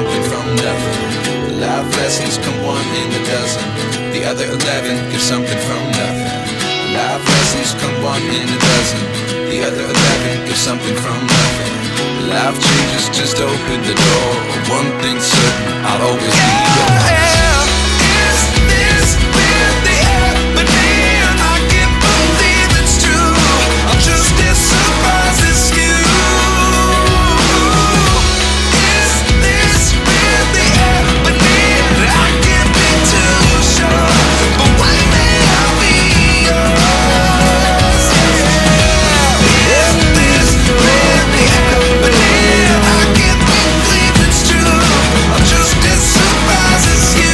something from nothing. Life lessons come one in a dozen. The other 11 give something from nothing. Life lessons come one in a dozen. The other 11 give something from nothing. Life changes, just open the door. One thing's certain, I'll always be yours. Is this really happening? I can't believe it's true. I'm just as surprised as you. Is this really happening? I can't be too sure, but one day I'll be yours. Is this really happening? I can't believe it's true. I'm just as surprised as you.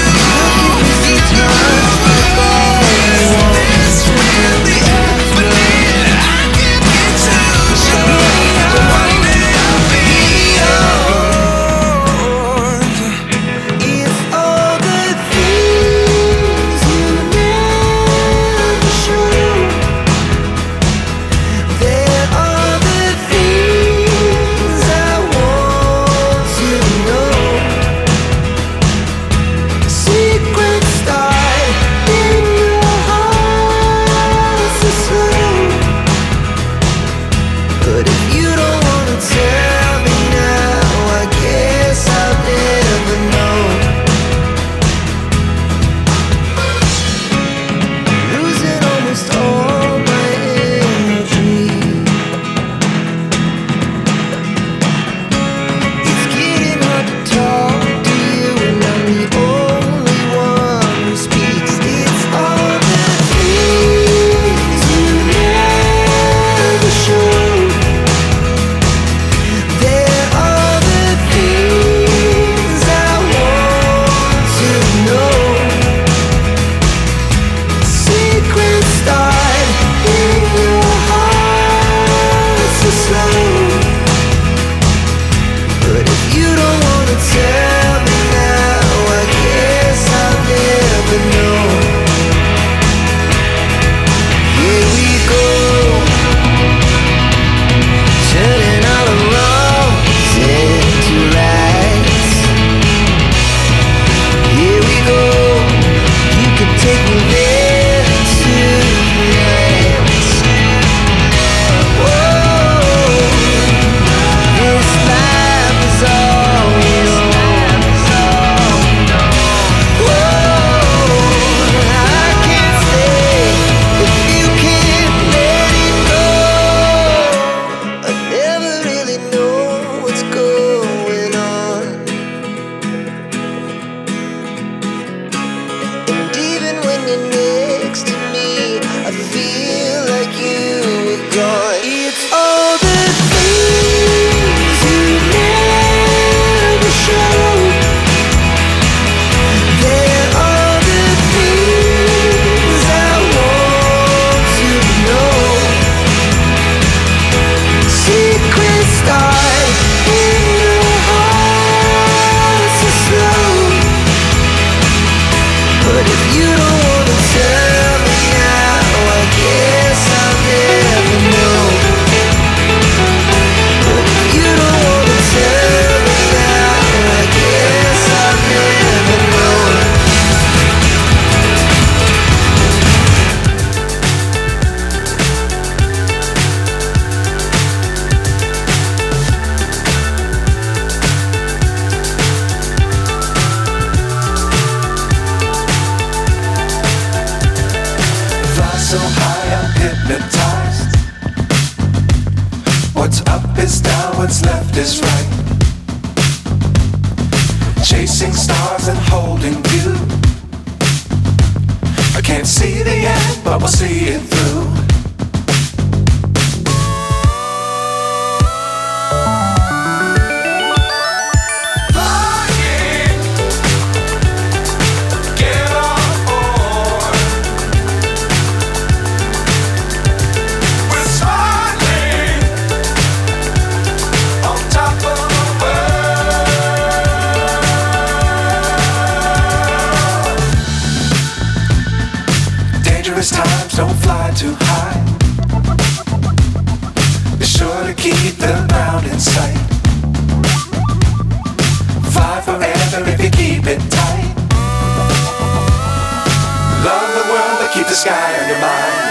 Chasing stars and holding you. I can't see the end, but we'll see it through. Times don't fly too high. Be sure to keep the ground in sight. 5 forever if you keep it tight. Love the world, but keep the sky on your mind.